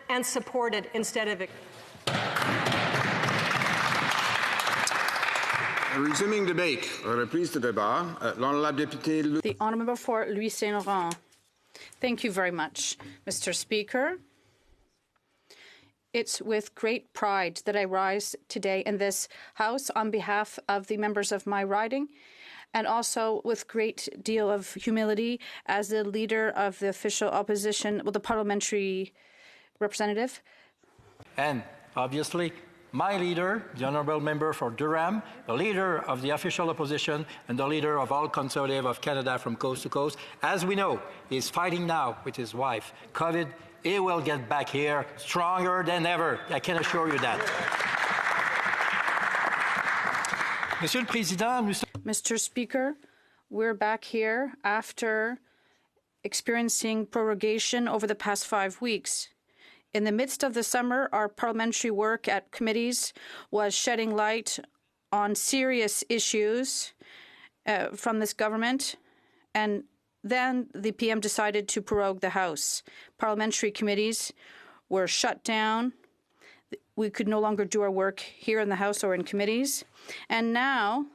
and supported instead of... Resuming debate. Reprise de débat. L'honorable député... The honourable for Louis Saint-Laurent. Thank you very much, Mr. Speaker. It's with great pride that I rise today in this House on behalf of the members of my riding, and also with great deal of humility as the leader of the official opposition, the parliamentary representative. And obviously, my leader, the honourable member for Durham, the leader of the official opposition and the leader of all Conservative of Canada from coast to coast, as we know, is fighting now with his wife. COVID, he will get back here stronger than ever. I can assure you that. Monsieur le Président, Mr. Speaker, we're back here after experiencing prorogation over the past 5 weeks. In the midst of the summer, our parliamentary work at committees was shedding light on serious issues from this government, and then the PM decided to prorogue the House. Parliamentary committees were shut down. We could no longer do our work here in the House or in committees. And now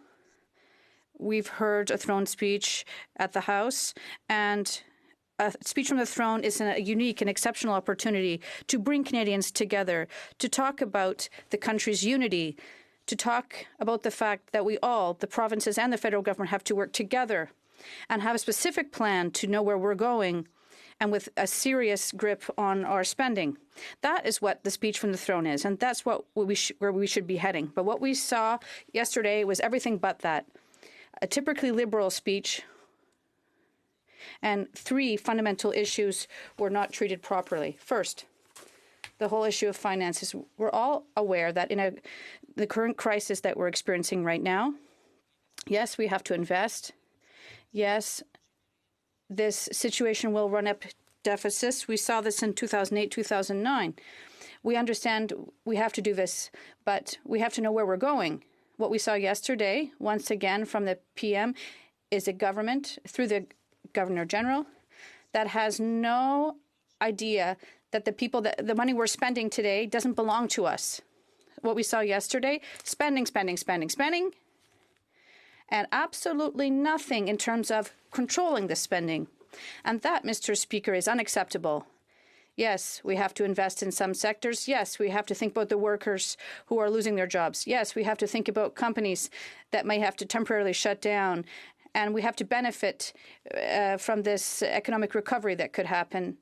we've heard a throne speech at the House, and a speech from the throne is a unique and exceptional opportunity to bring Canadians together, to talk about the country's unity, to talk about the fact that we all, the provinces and the federal government, have to work together and have a specific plan to know where we're going, and with a serious grip on our spending. That is what the speech from the throne is, and that's what where we should be heading. But what we saw yesterday was everything but that. A typically liberal speech, and 3 fundamental issues were not treated properly. First, the whole issue of finances. We're all aware that in the current crisis that we're experiencing right now, yes, we have to invest. Yes, this situation will run up deficits. We saw this in 2008, 2009. We understand we have to do this, but we have to know where we're going. What we saw yesterday, once again from the PM, is a government, through the Governor General, that has no idea that the money we're spending today doesn't belong to us. What we saw yesterday, spending, and absolutely nothing in terms of controlling the spending. And that, Mr. Speaker, is unacceptable. Yes, we have to invest in some sectors. Yes, we have to think about the workers who are losing their jobs. Yes, we have to think about companies that may have to temporarily shut down. And we have to benefit from this economic recovery that could happen.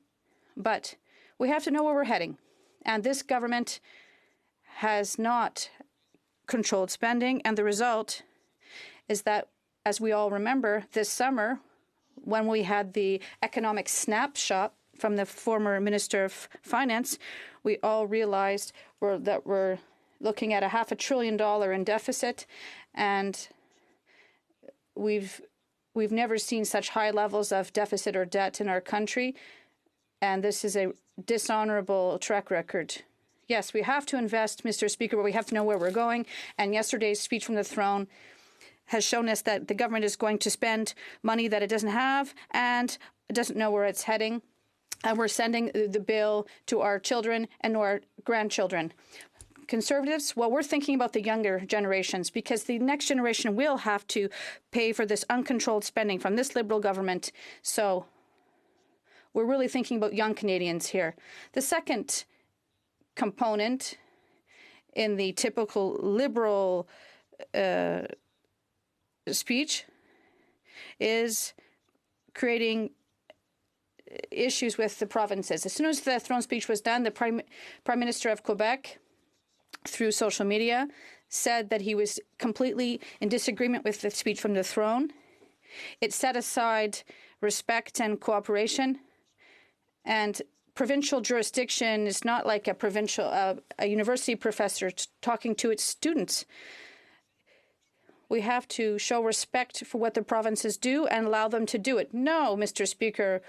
But we have to know where we're heading. And this government has not controlled spending. And the result is that, as we all remember, this summer, when we had the economic snapshot from the former Minister of Finance, we all realized that we're looking at $500 billion in deficit, and we've never seen such high levels of deficit or debt in our country, and this is a dishonorable track record. Yes, we have to invest, Mr. Speaker, but we have to know where we're going, and yesterday's speech from the throne has shown us that the government is going to spend money that it doesn't have and it doesn't know where it's heading. And we're sending the bill to our children and our grandchildren. Conservatives, well, we're thinking about the younger generations, because the next generation will have to pay for this uncontrolled spending from this Liberal government. So we're really thinking about young Canadians here. The second component in the typical Liberal speech is creating issues with the provinces. As soon as the throne speech was done, the Prime Minister of Quebec, through social media, said that he was completely in disagreement with the speech from the throne. It set aside respect and cooperation, and provincial jurisdiction is not like a university professor talking to its students. We have to show respect for what the provinces do and allow them to do it. No, Mr. Speaker,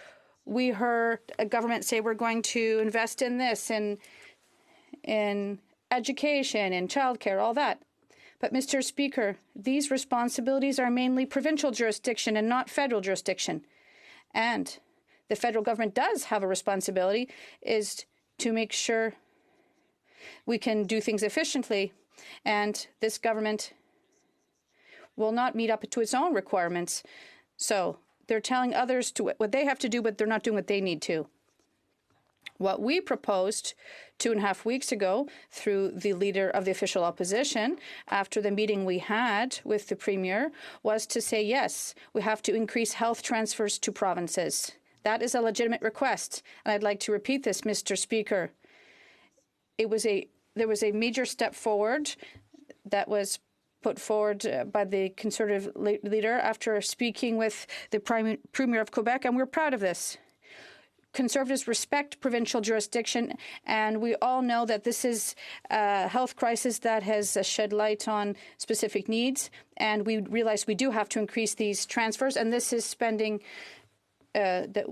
we heard a government say we're going to invest in this, in education, in childcare, all that. But, Mr. Speaker, these responsibilities are mainly provincial jurisdiction and not federal jurisdiction. And the federal government does have a responsibility, is to make sure we can do things efficiently, and this government will not meet up to its own requirements. So they're telling others to what they have to do, but they're not doing what they need to. What we proposed 2.5 weeks ago through the leader of the official opposition, after the meeting we had with the Premier, was to say, yes, we have to increase health transfers to provinces. That is a legitimate request. And I'd like to repeat this, Mr. Speaker. There was a major step forward that was put forward by the Conservative leader after speaking with the Premier of Quebec, and we're proud of this. Conservatives respect provincial jurisdiction, and we all know that this is a health crisis that has shed light on specific needs, and we realize we do have to increase these transfers, and this is spending that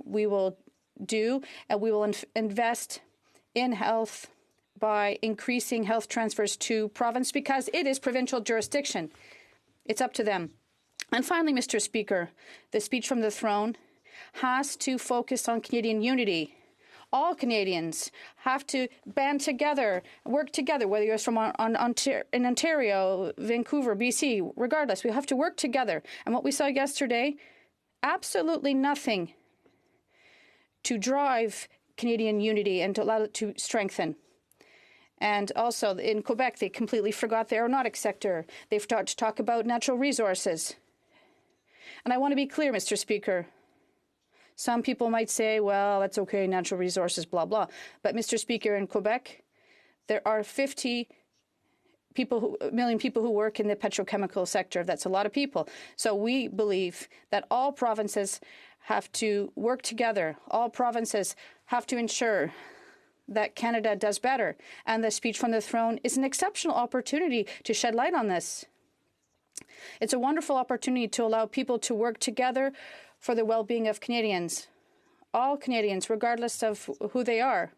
we will do, and we will invest in health by increasing health transfers to province because it is provincial jurisdiction. It's up to them. And finally, Mr. Speaker, the speech from the throne has to focus on Canadian unity. All Canadians have to band together, work together, whether you're from in Ontario, Vancouver, BC, regardless. We have to work together. And what we saw yesterday, absolutely nothing to drive Canadian unity and to allow it to strengthen. And also in Quebec, they completely forgot the aeronautic sector. They forgot to talk about natural resources. And I want to be clear, Mr. Speaker. Some people might say, well, that's okay, natural resources, blah, blah. But, Mr. Speaker, in Quebec, there are 50 million people who work in the petrochemical sector. That's a lot of people. So we believe that all provinces have to work together. All provinces have to ensure that Canada does better. And the speech from the throne is an exceptional opportunity to shed light on this. It's a wonderful opportunity to allow people to work together for the well-being of Canadians. All Canadians, regardless of who they are,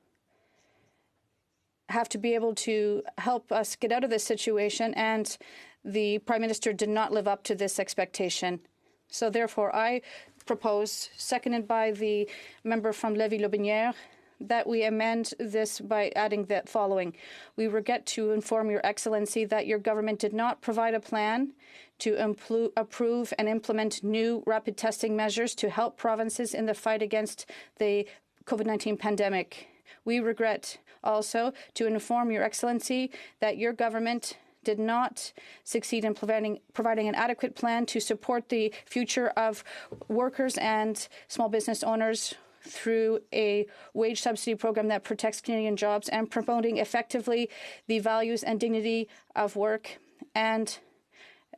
have to be able to help us get out of this situation, and the Prime Minister did not live up to this expectation. So therefore, I propose, seconded by the member from Lévis-Lotbinière, that we amend this by adding the following. We regret to inform Your Excellency that your government did not provide a plan to approve and implement new rapid testing measures to help provinces in the fight against the COVID-19 pandemic. We regret also to inform Your Excellency that your government did not succeed in providing an adequate plan to support the future of workers and small business owners through a wage subsidy program that protects Canadian jobs and promoting effectively the values and dignity of work, and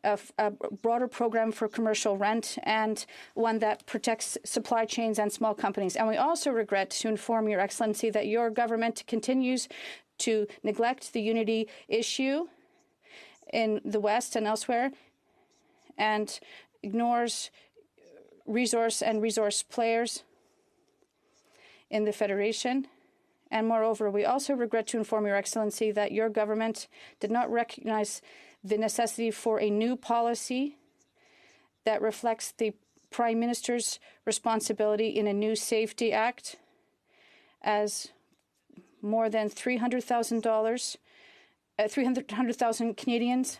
a broader program for commercial rent, and one that protects supply chains and small companies. And we also regret to inform Your Excellency that your government continues to neglect the unity issue in the West and elsewhere, and ignores resource players in the Federation. And moreover, we also regret to inform Your Excellency that your government did not recognize the necessity for a new policy that reflects the Prime Minister's responsibility in a new Safety Act, as more than 300,000 Canadians,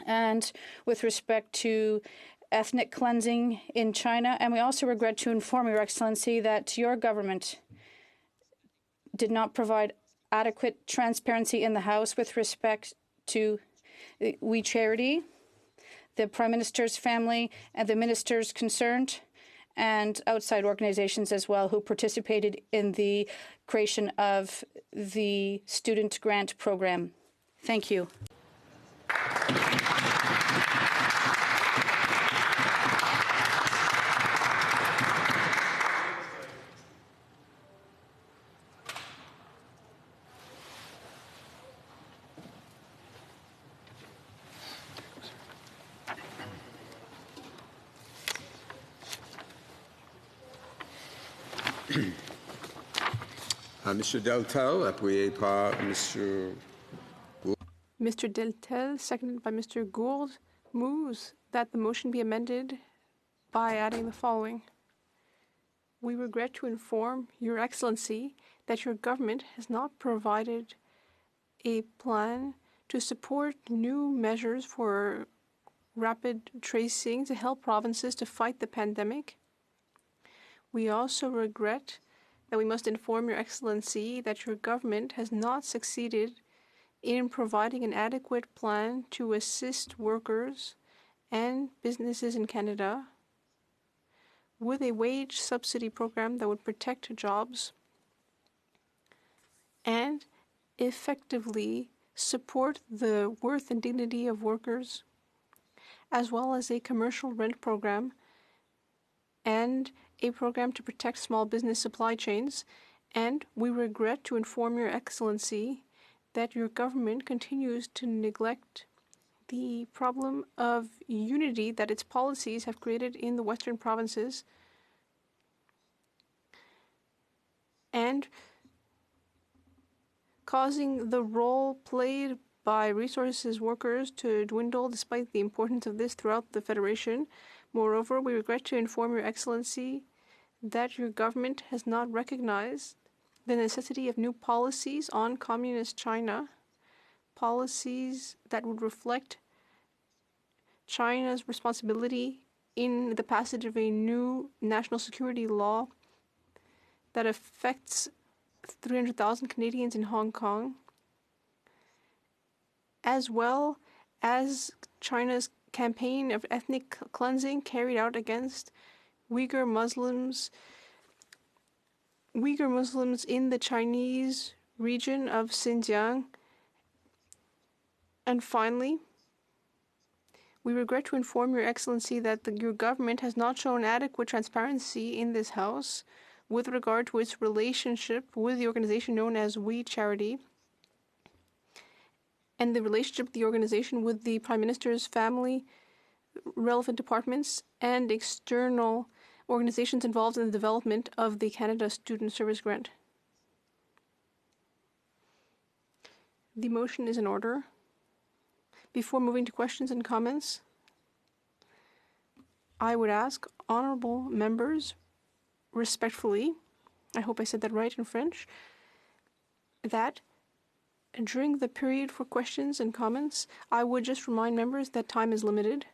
and with respect to ethnic cleansing in China. And we also regret to inform Your Excellency that your government did not provide adequate transparency in the House with respect to We Charity, the Prime Minister's family, and the ministers concerned, and outside organizations as well who participated in the creation of the student grant program. Thank you. Mr. Deltell, appuyé par Mr. Mr. Deltell, seconded by Mr. Gould, moves that the motion be amended by adding the following. We regret to inform Your Excellency that your government has not provided a plan to support new measures for rapid tracing to help provinces to fight the pandemic. We also regret that we must inform Your Excellency that your government has not succeeded in providing an adequate plan to assist workers and businesses in Canada with a wage subsidy program that would protect jobs and effectively support the worth and dignity of workers, as well as a commercial rent program and a program to protect small business supply chains. And we regret to inform Your Excellency that your government continues to neglect the problem of unity that its policies have created in the Western provinces and causing the role played by resources workers to dwindle despite the importance of this throughout the Federation. Moreover, we regret to inform Your Excellency that your government has not recognized the necessity of new policies on Communist China, policies that would reflect China's responsibility in the passage of a new national security law that affects 300,000 Canadians in Hong Kong, as well as China's campaign of ethnic cleansing carried out against Uyghur Muslims in the Chinese region of Xinjiang. And finally, we regret to inform Your Excellency that your government has not shown adequate transparency in this House with regard to its relationship with the organization known as We Charity and the relationship of the organization with the Prime Minister's family, relevant departments, and external organizations involved in the development of the Canada Student Service Grant. The motion is in order. Before moving to questions and comments, I would ask honorable members respectfully, I hope I said that right in French, that during the period for questions and comments, I would just remind members that time is limited.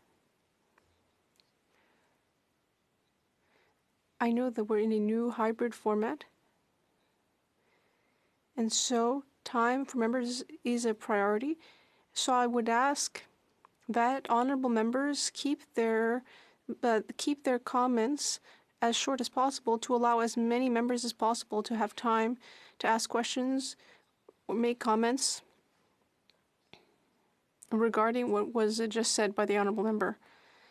I know that we're in a new hybrid format, and so time for members is a priority. So I would ask that honorable members keep their comments as short as possible to allow as many members as possible to have time to ask questions or make comments regarding what was just said by the honorable member.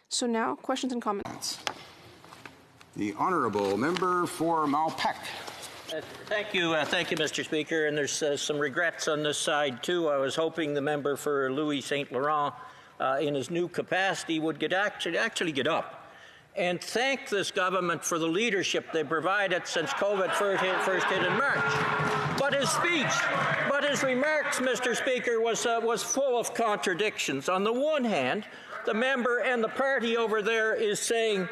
So now, questions and comments. The honourable member for Malpeque. Thank you, Mr. Speaker. And there's some regrets on this side too. I was hoping the member for Louis St. Laurent, in his new capacity, would actually get up and thank this government for the leadership they provided since COVID first hit in March. But his remarks, Mr. Speaker, was full of contradictions. On the one hand, the member and the party over there is saying,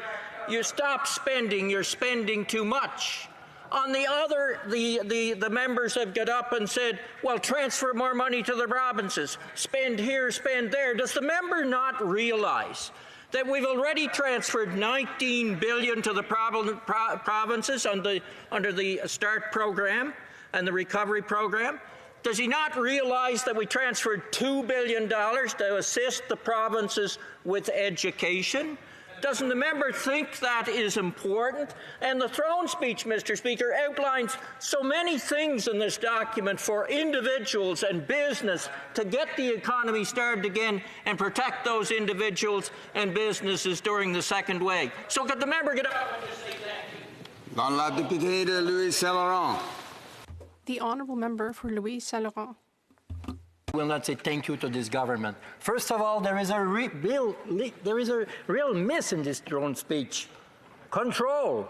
"You stop spending, you're spending too much." On the other, the members have got up and said, well, transfer more money to the provinces, spend here, spend there. Does the member not realize that we've already transferred $19 billion to the provinces under the START program and the recovery program? Does he not realize that we transferred $2 billion to assist the provinces with education? Doesn't the member think that is important? And the throne speech, Mr. Speaker, outlines so many things in this document for individuals and business to get the economy started again and protect those individuals and businesses during the second wave. So could the member get up and just say thank you? Dans la députée de Louis St. Laurent. The honorable member for Louis St. Laurent. I will not say thank you to this government. First of all, there is a real miss in this throne speech. Control.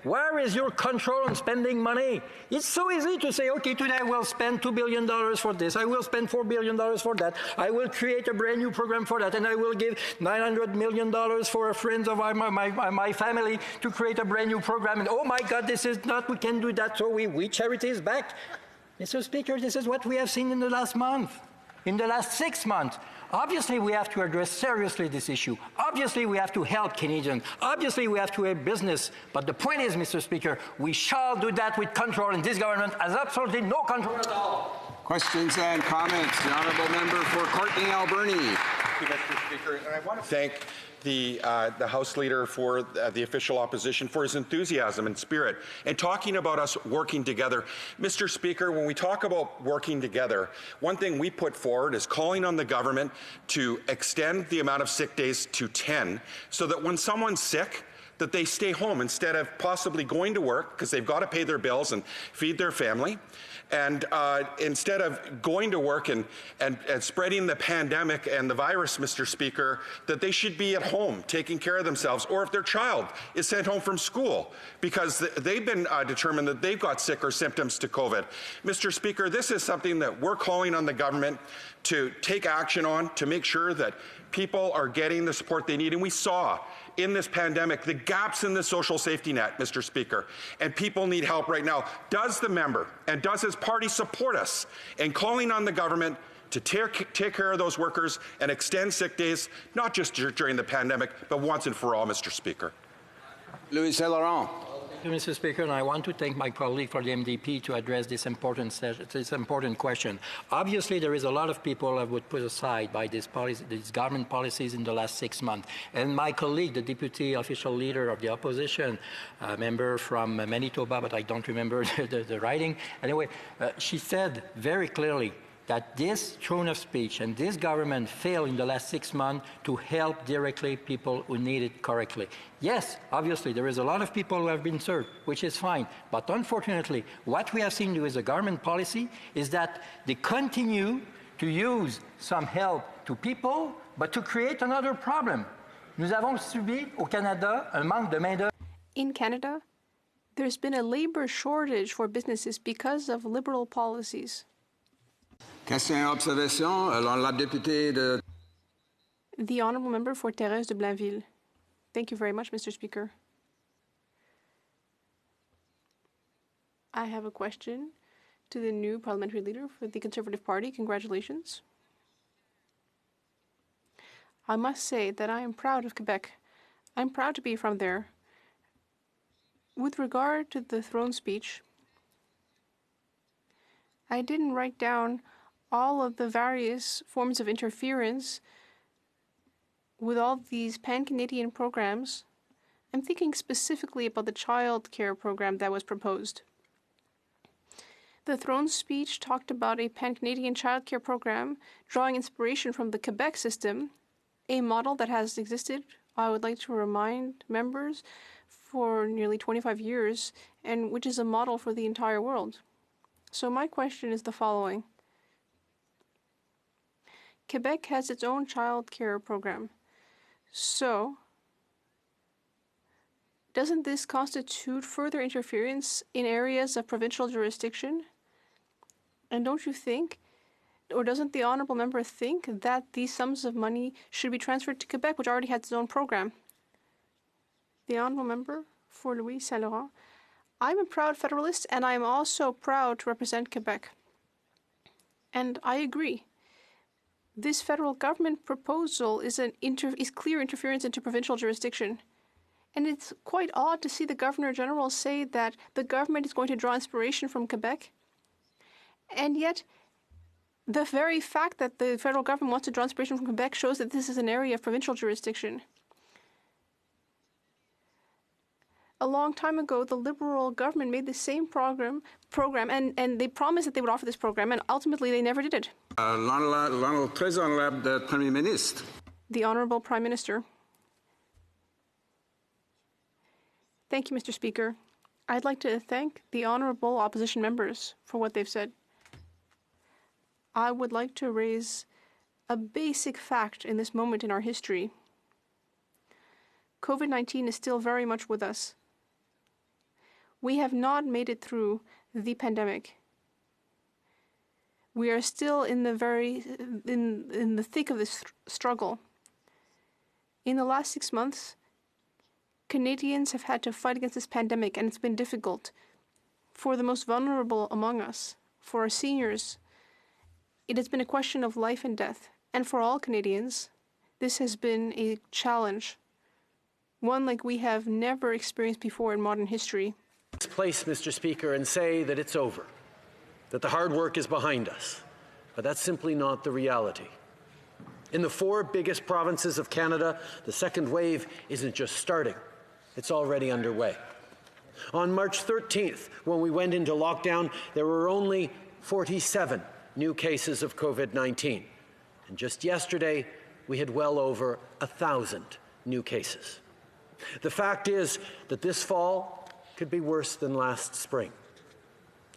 Where is your control on spending money? It's so easy to say, okay, today I will spend $2 billion for this, I will spend $4 billion for that, I will create a brand new program for that, and I will give $900 million for friends of my family to create a brand new program, and oh my God, this is not, we can do that, so we charities back. Mr. Speaker, this is what we have seen in the last month, in the last 6 months. Obviously, we have to address seriously this issue. Obviously, we have to help Canadians. Obviously, we have to help business. But the point is, Mr. Speaker, we shall do that with control, and this government has absolutely no control at all. Questions and comments. The honourable member for Courtenay Alberni. Thank you, Mr. Speaker. And I want to thank the House Leader for the official opposition for his enthusiasm and spirit and talking about us working together. Mr. Speaker, when we talk about working together, one thing we put forward is calling on the government to extend the amount of sick days to 10 so that when someone's sick, that they stay home instead of possibly going to work because they've got to pay their bills and feed their family. And instead of going to work and spreading the pandemic and the virus, Mr. Speaker, that they should be at home taking care of themselves, or if their child is sent home from school because they've been determined that they've got sick or symptoms to COVID. Mr. Speaker, this is something that we're calling on the government to take action on to make sure that people are getting the support they need. And we saw in this pandemic the gaps in the social safety net, Mr. Speaker, and people need help right now. Does the member and does his party support us in calling on the government to take care of those workers and extend sick days, not just during the pandemic, but once and for all, Mr. Speaker? Louis Saint Laurent. Thank you, Mr. Speaker, and I want to thank my colleague for the MDP to address this important question. Obviously, there is a lot of people that would put aside by these government policies in the last 6 months. And my colleague, the deputy official leader of the opposition, member from Manitoba, but I don't remember the writing. Anyway, she said very clearly that this throne of speech and this government failed in the last 6 months to help directly people who need it correctly. Yes, obviously, there is a lot of people who have been served, which is fine. But unfortunately, what we have seen with the government policy is that they continue to use some help to people, but to create another problem. Nous avons subi au Canada un manque de main-d'œuvre. In Canada, there's been a labor shortage for businesses because of liberal policies. Question et observation. L'honorable député de... The honourable member for Thérèse de Blainville. Thank you very much, Mr. Speaker. I have a question to the new parliamentary leader for the Conservative Party. Congratulations. I must say that I am proud of Quebec. I'm proud to be from there. With regard to the throne speech, I didn't write down all of the various forms of interference with all these pan-Canadian programs. I'm thinking specifically about the child care program that was proposed. The throne speech talked about a pan-Canadian child care program drawing inspiration from the Quebec system, a model that has existed, I would like to remind members, for nearly 25 years, and which is a model for the entire world. So my question is the following. Quebec has its own child care program. So, doesn't this constitute further interference in areas of provincial jurisdiction? And don't you think, or doesn't the honourable member think that these sums of money should be transferred to Quebec, which already has its own program? The honourable member for Louis Saint Laurent. I'm a proud federalist, and I am also proud to represent Quebec. And I agree. This federal government proposal is clear interference into provincial jurisdiction. And it's quite odd to see the Governor General say that the government is going to draw inspiration from Quebec. And yet, the very fact that the federal government wants to draw inspiration from Quebec shows that this is an area of provincial jurisdiction. A long time ago, the Liberal government made the same program and they promised that they would offer this program, and ultimately they never did it. Très honorable Premier Ministre. The Honourable Prime Minister. Thank you, Mr. Speaker. I'd like to thank the honourable opposition members for what they've said. I would like to raise a basic fact in this moment in our history. COVID-19 is still very much with us. We have not made it through the pandemic. We are still in the thick of this struggle. In the last 6 months, Canadians have had to fight against this pandemic, and it's been difficult. For the most vulnerable among us, for our seniors, it has been a question of life and death. And for all Canadians, this has been a challenge, one like we have never experienced before in modern history. This place, Mr. Speaker, and say that it's over, that the hard work is behind us. But that's simply not the reality. In the 4 biggest provinces of Canada, the second wave isn't just starting, it's already underway. On March 13th, when we went into lockdown, there were only 47 new cases of COVID-19. And just yesterday, we had well over 1,000 new cases. The fact is that this fall could be worse than last spring.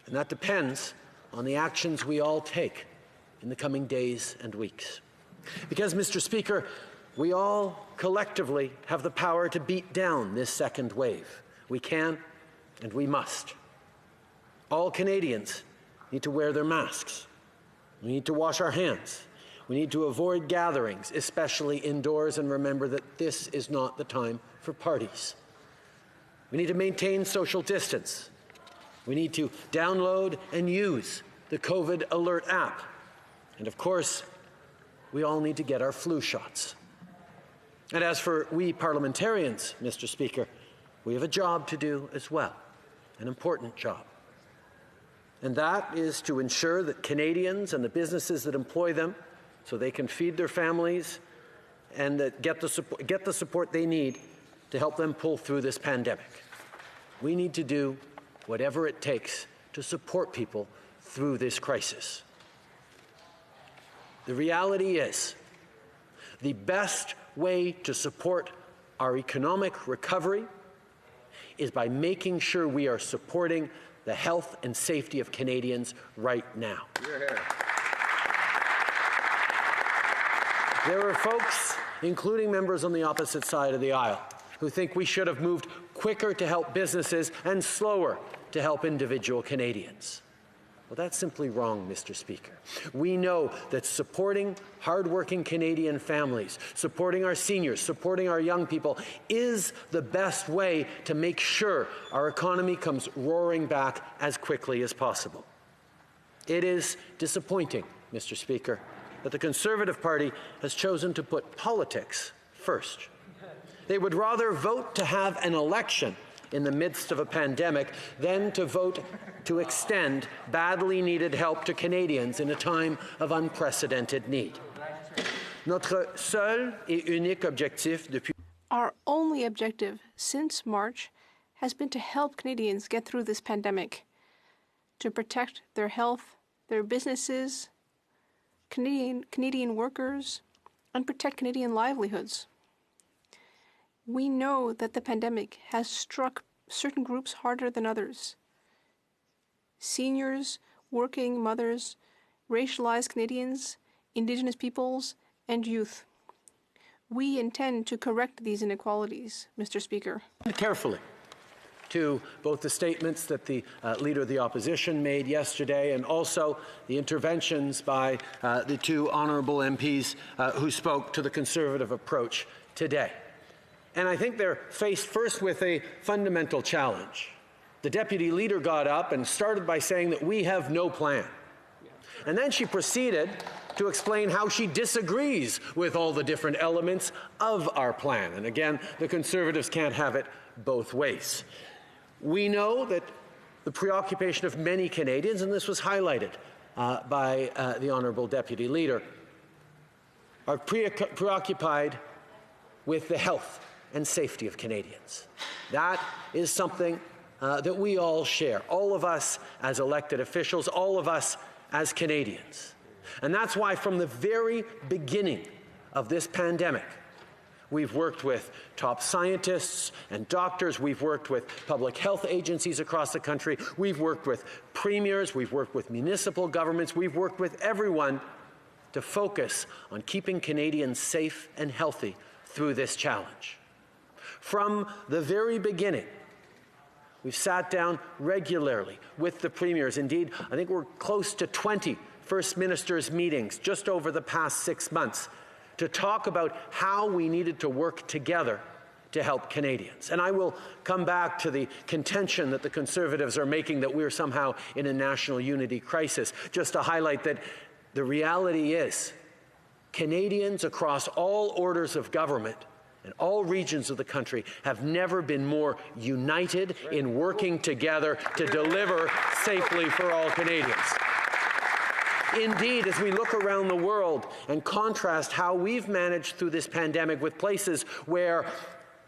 And that depends on the actions we all take in the coming days and weeks. Because, Mr. Speaker, we all collectively have the power to beat down this second wave. We can and we must. All Canadians need to wear their masks. We need to wash our hands. We need to avoid gatherings, especially indoors, and remember that this is not the time for parties. We need to maintain social distance. We need to download and use the COVID Alert app. And of course, we all need to get our flu shots. And as for we parliamentarians, Mr. Speaker, we have a job to do as well, an important job. And that is to ensure that Canadians and the businesses that employ them, so they can feed their families and that get the support they need to help them pull through this pandemic. We need to do whatever it takes to support people through this crisis. The reality is, the best way to support our economic recovery is by making sure we are supporting the health and safety of Canadians right now. There are folks, including members on the opposite side of the aisle, who think we should have moved quicker to help businesses and slower to help individual Canadians. Well, that's simply wrong, Mr. Speaker. We know that supporting hardworking Canadian families, supporting our seniors, supporting our young people is the best way to make sure our economy comes roaring back as quickly as possible. It is disappointing, Mr. Speaker, that the Conservative Party has chosen to put politics first. They would rather vote to have an election in the midst of a pandemic than to vote to extend badly needed help to Canadians in a time of unprecedented need. Notre seul et unique objectif depuis Our only objective since March has been to help Canadians get through this pandemic, to protect their health, their businesses, Canadian workers, and protect Canadian livelihoods. We know that the pandemic has struck certain groups harder than others. Seniors, working mothers, racialized Canadians, Indigenous peoples, and youth. We intend to correct these inequalities, Mr. Speaker. Carefully to both the statements that the Leader of the Opposition made yesterday and also the interventions by the 2 honourable MPs who spoke to the Conservative approach today. And I think they're faced first with a fundamental challenge. The Deputy Leader got up and started by saying that we have no plan. And then she proceeded to explain how she disagrees with all the different elements of our plan. And again, the Conservatives can't have it both ways. We know that the preoccupation of many Canadians, and this was highlighted by the Honourable Deputy Leader, are preoccupied with the health and safety of Canadians. That is something that we all share, all of us as elected officials, all of us as Canadians. And that's why from the very beginning of this pandemic, we've worked with top scientists and doctors, we've worked with public health agencies across the country, we've worked with premiers, we've worked with municipal governments, we've worked with everyone to focus on keeping Canadians safe and healthy through this challenge. From the very beginning, We've sat down regularly with the premiers. Indeed, I think we're close to 20 First Ministers' meetings just over the past 6 months to talk about how we needed to work together to help Canadians. And I will come back to the contention that the Conservatives are making that we're somehow in a national unity crisis, just to highlight that the reality is Canadians across all orders of government and all regions of the country have never been more united in working together to deliver safely for all Canadians. Indeed, as we look around the world and contrast how we've managed through this pandemic with places where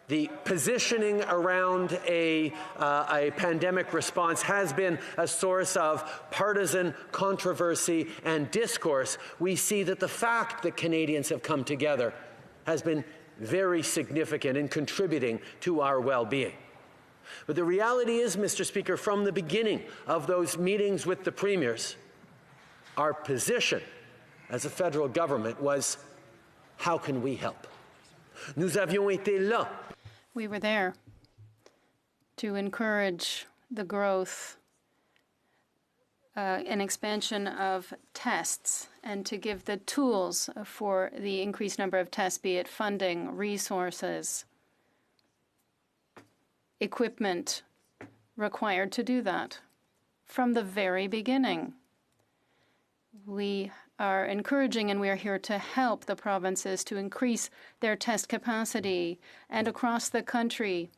the positioning around a pandemic response has been a source of partisan controversy and discourse, we see that the fact that Canadians have come together has been very significant in contributing to our well-being. But the reality is, Mr. Speaker, from the beginning of those meetings with the premiers, our position as a federal government was, how can we help? Nous avions été là. We were there to encourage the growth and expansion of tests and to give the tools for the increased number of tests, be it funding, resources, equipment required to do that. From the very beginning, we are encouraging and we are here to help the provinces to increase their test capacity. And across the country,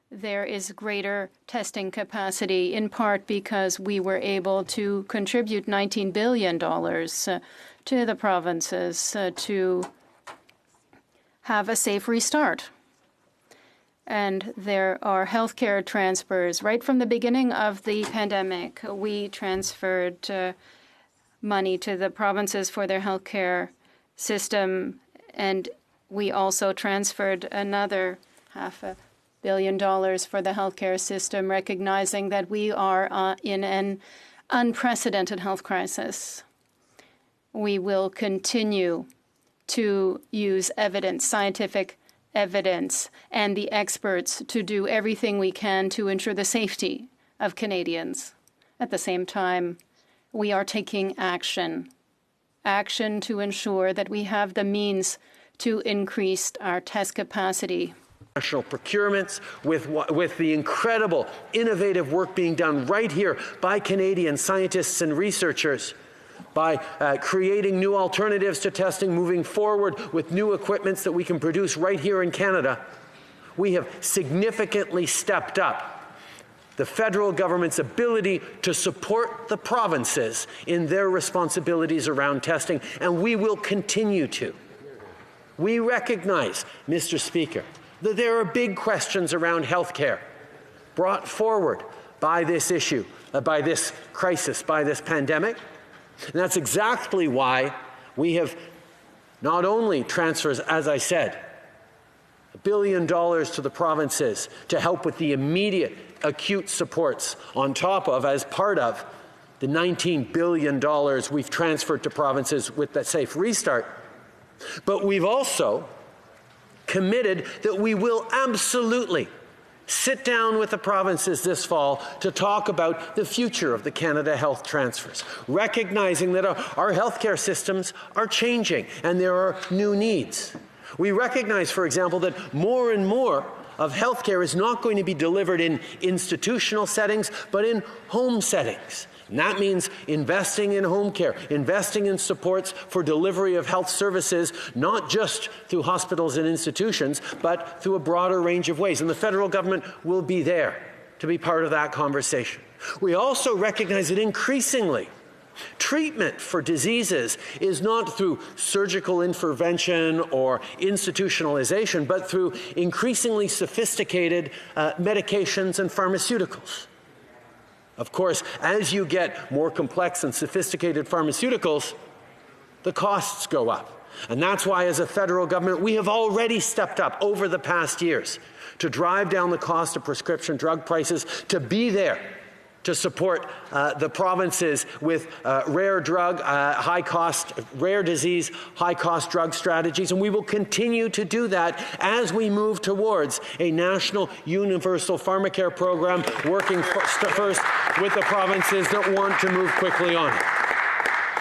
there is greater testing capacity, in part because we were able to contribute $19 billion to the provinces to have a safe restart. And there are healthcare transfers. Right from the beginning of the pandemic, we transferred money to the provinces for their healthcare system, and we also transferred another $500 million for the healthcare system, recognizing that we are in an unprecedented health crisis. We will continue to use evidence, scientific evidence, and the experts to do everything we can to ensure the safety of Canadians. At the same time, we are taking action to ensure that we have the means to increase our test capacity. National procurements, with the incredible innovative work being done right here by Canadian scientists and researchers, by creating new alternatives to testing, moving forward with new equipments that we can produce right here in Canada, we have significantly stepped up the federal government's ability to support the provinces in their responsibilities around testing, and we will continue to. We recognize, Mr. Speaker, that there are big questions around health care brought forward by this issue, by this crisis, by this pandemic. And that's exactly why we have not only transfers, as I said, $1 billion to the provinces to help with the immediate acute supports on top of, as part of, the $19 billion we've transferred to provinces with that safe restart. But we've also committed that we will absolutely sit down with the provinces this fall to talk about the future of the Canada Health transfers, recognizing that our healthcare systems are changing and there are new needs. We recognize, for example, that more and more of healthcare is not going to be delivered in institutional settings, but in home settings. And that means investing in home care, investing in supports for delivery of health services, not just through hospitals and institutions, but through a broader range of ways. And the federal government will be there to be part of that conversation. We also recognize that increasingly, treatment for diseases is not through surgical intervention or institutionalization, but through increasingly sophisticated medications and pharmaceuticals. Of course, as you get more complex and sophisticated pharmaceuticals, the costs go up. And that's why, as a federal government, we have already stepped up over the past years to drive down the cost of prescription drug prices, to be there to support the provinces with rare disease, high-cost drug strategies, and we will continue to do that as we move towards a national universal pharmacare program, working first with the provinces that want to move quickly on it.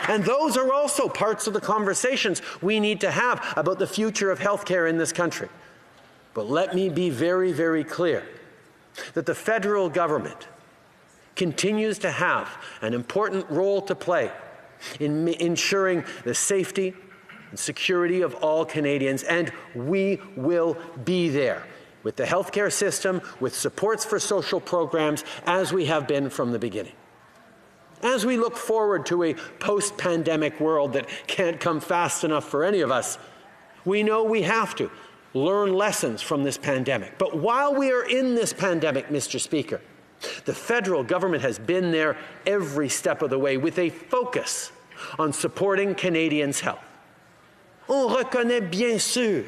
And those are also parts of the conversations we need to have about the future of healthcare in this country. But let me be very, very clear that the federal government continues to have an important role to play in ensuring the safety and security of all Canadians, and we will be there with the healthcare system, with supports for social programs, as we have been from the beginning. As we look forward to a post-pandemic world that can't come fast enough for any of us, we know we have to learn lessons from this pandemic. But while we are in this pandemic, Mr. Speaker, the federal government has been there every step of the way with a focus on supporting Canadians' health. On reconnaît bien sûr.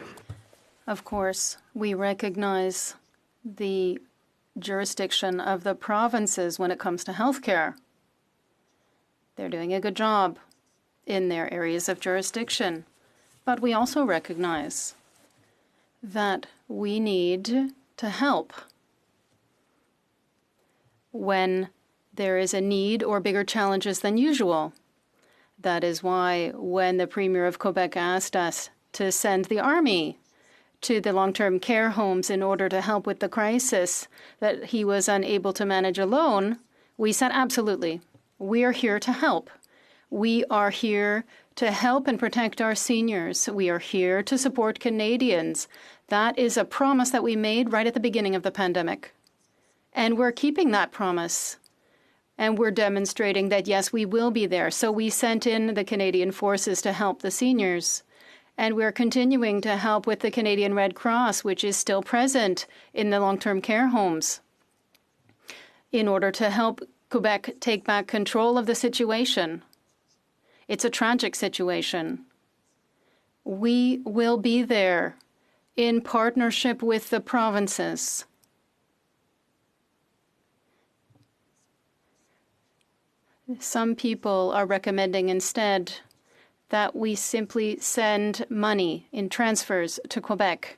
Of course, we recognize the jurisdiction of the provinces when it comes to healthcare. They're doing a good job in their areas of jurisdiction. But we also recognize that we need to help when there is a need or bigger challenges than usual. That is why when the Premier of Quebec asked us to send the Army to the long-term care homes in order to help with the crisis that he was unable to manage alone, we said absolutely. We are here to help. We are here to help and protect our seniors. We are here to support Canadians. That is a promise that we made right at the beginning of the pandemic. And we're keeping that promise. And we're demonstrating that, yes, we will be there. So we sent in the Canadian Forces to help the seniors. And we're continuing to help with the Canadian Red Cross, which is still present in the long-term care homes, in order to help Quebec take back control of the situation. It's a tragic situation. We will be there in partnership with the provinces. Some people are recommending instead that we simply send money in transfers to Quebec.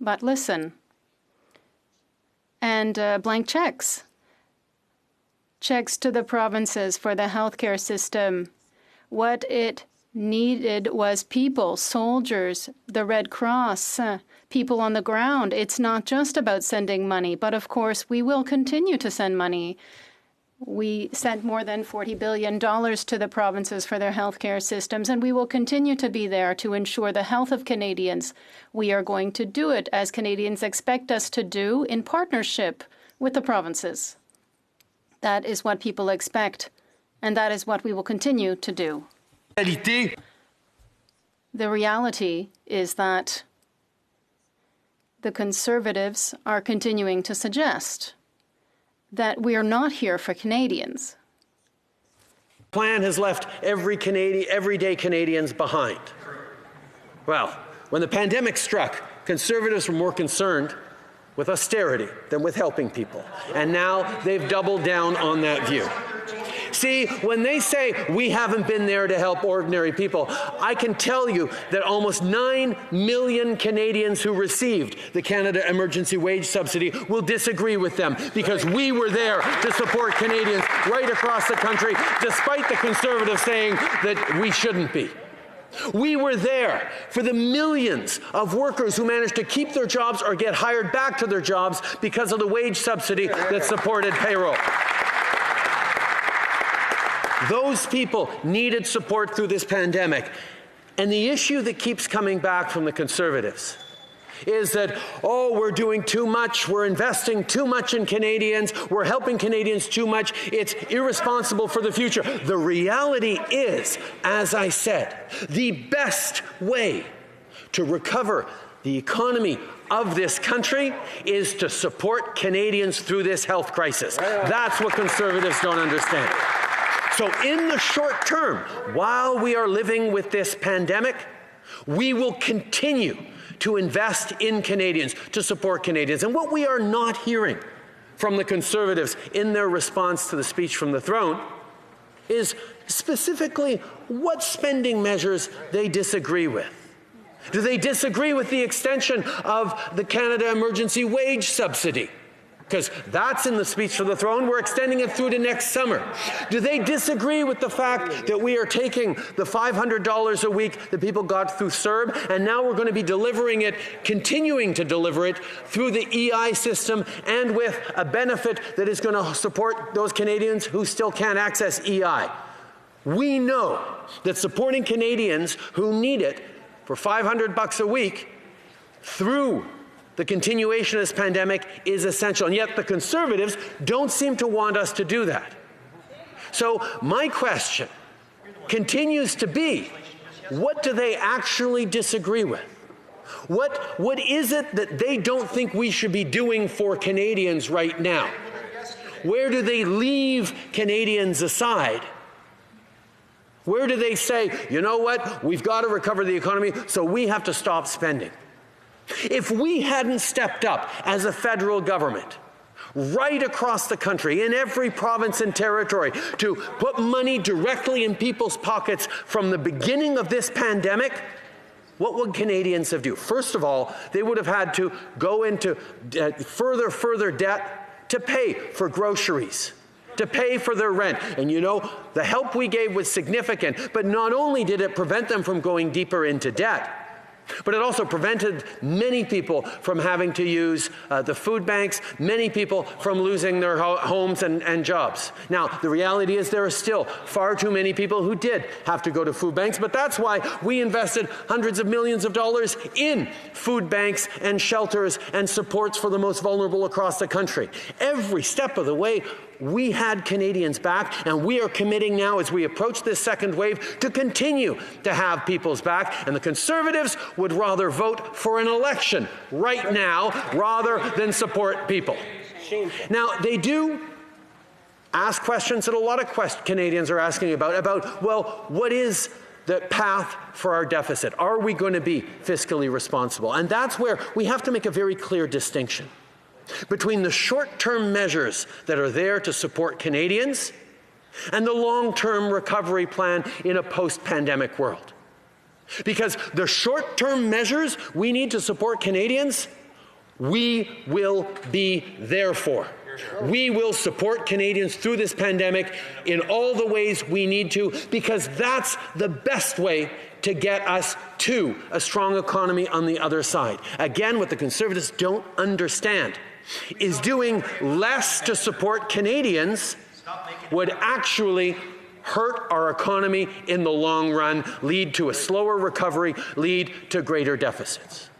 But listen, and blank checks to the provinces for the healthcare system. What it needed was people, soldiers, the Red Cross, people on the ground. It's not just about sending money, but of course we will continue to send money. We sent more than $40 billion to the provinces for their healthcare systems, and we will continue to be there to ensure the health of Canadians. We are going to do it as Canadians expect us to do in partnership with the provinces. That is what people expect, and that is what we will continue to do. The reality is that the Conservatives are continuing to suggest that we are not here for Canadians. The plan has left everyday Canadians behind. Well, when the pandemic struck, Conservatives were more concerned with austerity than with helping people. And now they've doubled down on that view. See, when they say we haven't been there to help ordinary people, I can tell you that almost 9 million Canadians who received the Canada Emergency Wage Subsidy will disagree with them, because we were there to support Canadians right across the country, despite the Conservatives saying that we shouldn't be. We were there for the millions of workers who managed to keep their jobs or get hired back to their jobs because of the wage subsidy that supported payroll. Those people needed support through this pandemic. And the issue that keeps coming back from the Conservatives is that, oh, we're doing too much, we're investing too much in Canadians, we're helping Canadians too much, it's irresponsible for the future. The reality is, as I said, the best way to recover the economy of this country is to support Canadians through this health crisis. That's what Conservatives don't understand. So in the short term, while we are living with this pandemic, we will continue to invest in Canadians, to support Canadians. And what we are not hearing from the Conservatives in their response to the speech from the throne is specifically what spending measures they disagree with. Do they disagree with the extension of the Canada Emergency Wage Subsidy? Because that's in the speech from the throne. We're extending it through to next summer. Do they disagree with the fact that we are taking the $500 a week that people got through CERB, and now we're going to be delivering it, continuing to deliver it through the EI system, and with a benefit that is going to support those Canadians who still can't access EI? We know that supporting Canadians who need it for $500 a week through the continuation of this pandemic is essential, and yet the Conservatives don't seem to want us to do that. So my question continues to be, what do they actually disagree with? What is it that they don't think we should be doing for Canadians right now? Where do they leave Canadians aside? Where do they say, you know what, we've got to recover the economy, so we have to stop spending? If we hadn't stepped up as a federal government right across the country, in every province and territory, to put money directly in people's pockets from the beginning of this pandemic, what would Canadians have done? First of all, they would have had to go into further debt to pay for groceries, to pay for their rent. And you know, the help we gave was significant, but not only did it prevent them from going deeper into debt, but it also prevented many people from having to use the food banks, many people from losing their homes and jobs. Now, the reality is there are still far too many people who did have to go to food banks, but that's why we invested hundreds of millions of dollars in food banks and shelters and supports for the most vulnerable across the country. Every step of the way, we had Canadians back, and we are committing now as we approach this second wave to continue to have people's back. And the Conservatives would rather vote for an election right now rather than support people. Now, they do ask questions that a lot of Canadians are asking about, well, what is the path for our deficit? Are we going to be fiscally responsible? And that's where we have to make a very clear distinction between the short-term measures that are there to support Canadians and the long-term recovery plan in a post-pandemic world. Because the short-term measures we need to support Canadians, we will be there for. We will support Canadians through this pandemic in all the ways we need to, because that's the best way to get us to a strong economy on the other side. Again, what the Conservatives don't understand is doing less to support Canadians would actually hurt our economy in the long run, lead to a slower recovery, lead to greater deficits.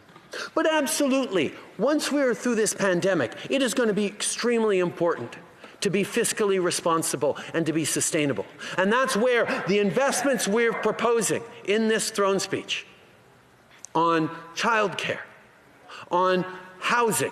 But absolutely, once we are through this pandemic, it is going to be extremely important to be fiscally responsible and to be sustainable. And that's where the investments we're proposing in this throne speech on childcare, on housing,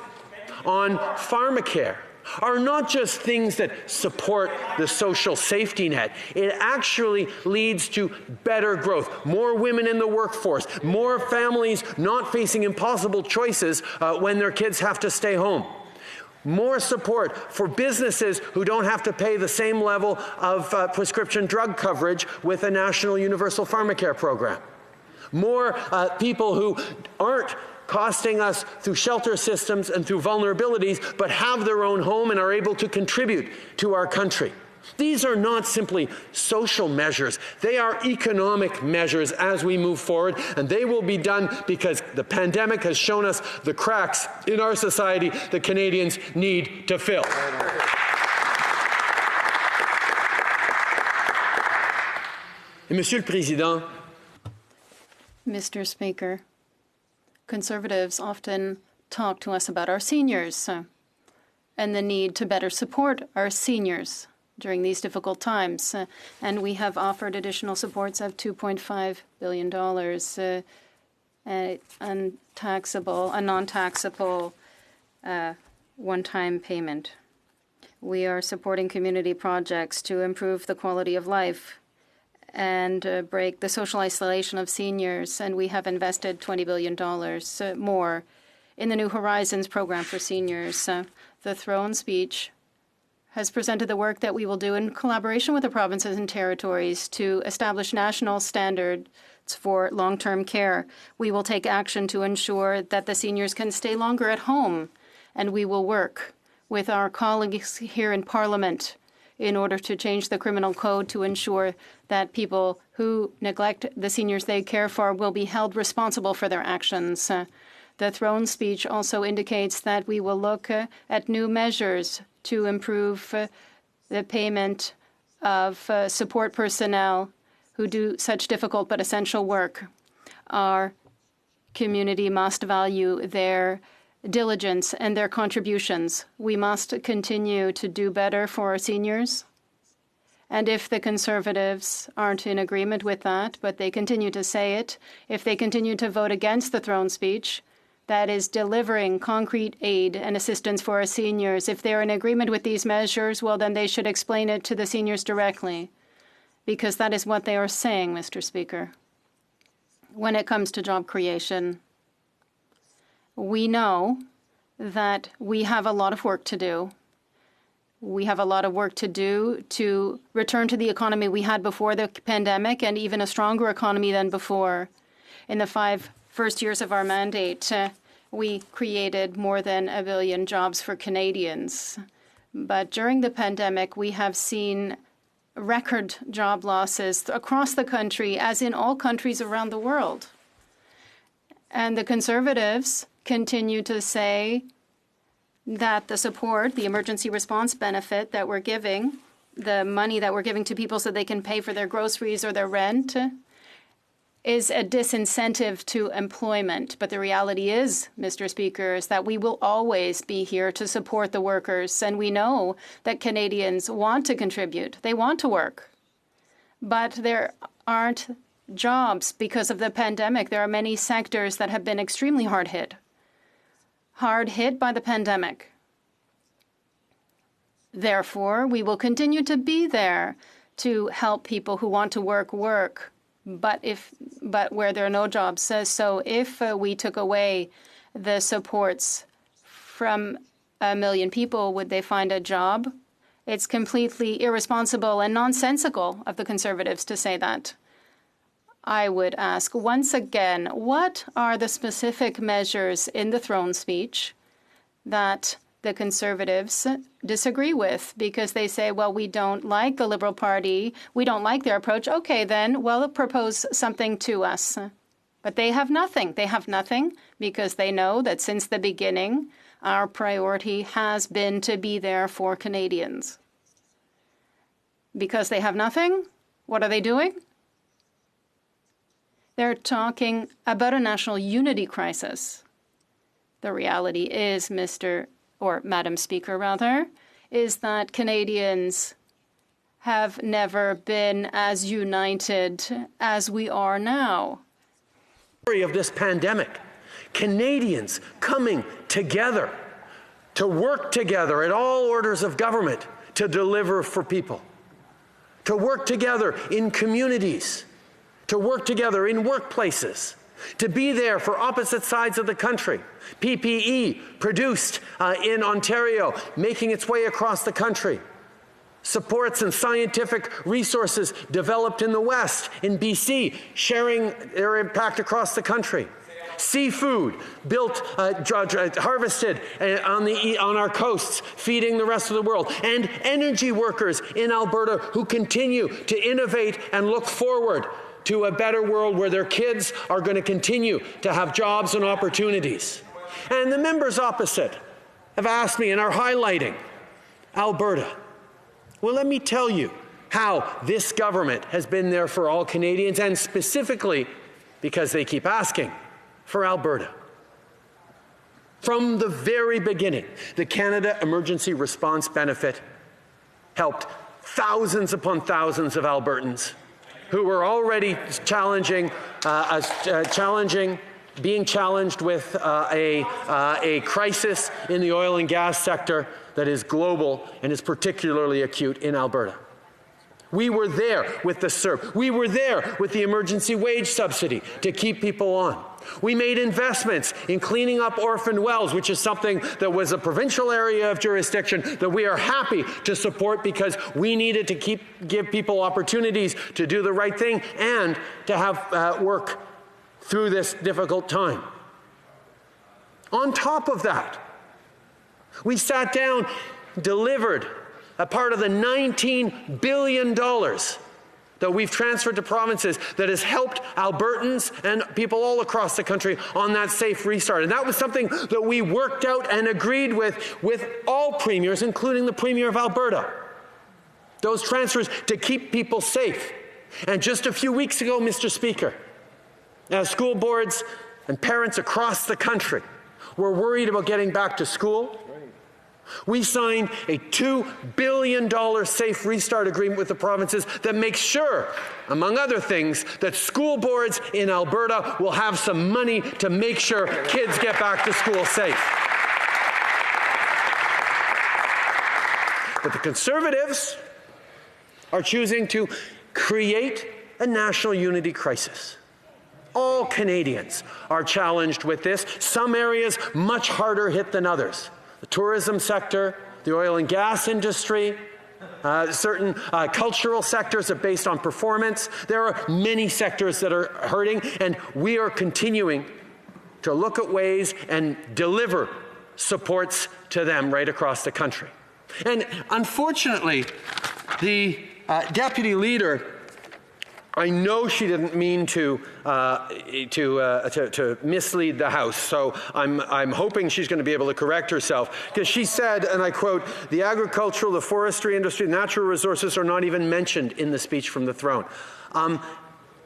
on pharmacare, are not just things that support the social safety net. It actually leads to better growth, more women in the workforce, more families not facing impossible choices when their kids have to stay home. More support for businesses who don't have to pay the same level of prescription drug coverage with a national universal pharmacare program. More people who aren't costing us through shelter systems and through vulnerabilities, but have their own home and are able to contribute to our country. These are not simply social measures. They are economic measures as we move forward, and they will be done because the pandemic has shown us the cracks in our society that Canadians need to fill. Monsieur le Président, Mr. Speaker, Conservatives often talk to us about our seniors and the need to better support our seniors during these difficult times. And we have offered additional supports of $2.5 billion, a non-taxable one-time payment. We are supporting community projects to improve the quality of life and break the social isolation of seniors, and we have invested $20 billion more in the New Horizons program for seniors. the throne speech has presented the work that we will do in collaboration with the provinces and territories to establish national standards for long-term care. We will take action to ensure that the seniors can stay longer at home, and we will work with our colleagues here in Parliament in order to change the criminal code to ensure that people who neglect the seniors they care for will be held responsible for their actions. The throne speech also indicates that we will look at new measures to improve the payment of support personnel who do such difficult but essential work. Our community must value their diligence and their contributions. We must continue to do better for our seniors. And if the Conservatives aren't in agreement with that, but they continue to say it, if they continue to vote against the throne speech, that is delivering concrete aid and assistance for our seniors, if they're in agreement with these measures, well, then they should explain it to the seniors directly, because that is what they are saying, Mr. Speaker. When it comes to job creation, we know that we have a lot of work to do. We have a lot of work to do to return to the economy we had before the pandemic and even a stronger economy than before. In the 5 first years of our mandate, we created more than 1 billion jobs for Canadians. But during the pandemic, we have seen record job losses across the country, as in all countries around the world. And the Conservatives continue to say that the support, the emergency response benefit that we're giving, the money that we're giving to people so they can pay for their groceries or their rent, is a disincentive to employment. But the reality is, Mr. Speaker, is that we will always be here to support the workers. And we know that Canadians want to contribute. They want to work. But there aren't jobs because of the pandemic. There are many sectors that have been extremely hard hit by the pandemic. Therefore, we will continue to be there to help people who want to work. But where there are no jobs. So if we took away the supports from 1 million people, would they find a job? It's completely irresponsible and nonsensical of the Conservatives to say that. I would ask once again, what are the specific measures in the throne speech that the Conservatives disagree with? Because they say, well, we don't like the Liberal Party, we don't like their approach. Okay, then, well, propose something to us. But they have nothing. They have nothing because they know that since the beginning, our priority has been to be there for Canadians. Because they have nothing, what are they doing? They're talking about a national unity crisis. The reality is, Madam Speaker, is that Canadians have never been as united as we are now. Of this pandemic, Canadians coming together to work together at all orders of government to deliver for people, to work together in communities, to work together in workplaces, to be there for opposite sides of the country. PPE produced in Ontario, making its way across the country. Supports and scientific resources developed in the West, in BC, sharing their impact across the country. Seafood built, harvested on our coasts, feeding the rest of the world. And energy workers in Alberta who continue to innovate and look forward to a better world where their kids are going to continue to have jobs and opportunities. And the members opposite have asked me and are highlighting Alberta. Well, let me tell you how this government has been there for all Canadians, and specifically because they keep asking for Alberta. From the very beginning, the Canada Emergency Response Benefit helped thousands upon thousands of Albertans who were already being challenged with a crisis in the oil and gas sector that is global and is particularly acute in Alberta. We were there with the CERB. We were there with the emergency wage subsidy to keep people on. We made investments in cleaning up orphaned wells, which is something that was a provincial area of jurisdiction that we are happy to support because we needed to give people opportunities to do the right thing and to have work through this difficult time. On top of that, we sat down, delivered a part of the $19 billion that we've transferred to provinces that has helped Albertans and people all across the country on that safe restart. And that was something that we worked out and agreed with all premiers, including the Premier of Alberta. Those transfers to keep people safe. And just a few weeks ago, Mr. Speaker, as school boards and parents across the country were worried about getting back to school, we signed a $2 billion safe restart agreement with the provinces that makes sure, among other things, that school boards in Alberta will have some money to make sure kids get back to school safe. But the Conservatives are choosing to create a national unity crisis. All Canadians are challenged with this, some areas much harder hit than others. The tourism sector, the oil and gas industry, certain cultural sectors are based on performance. There are many sectors that are hurting, and we are continuing to look at ways and deliver supports to them right across the country. And unfortunately, the deputy leader, I know she didn't mean to mislead the House, so I'm hoping she's going to be able to correct herself, because she said, and I quote, "The agricultural, the forestry industry, natural resources are not even mentioned in the speech from the throne."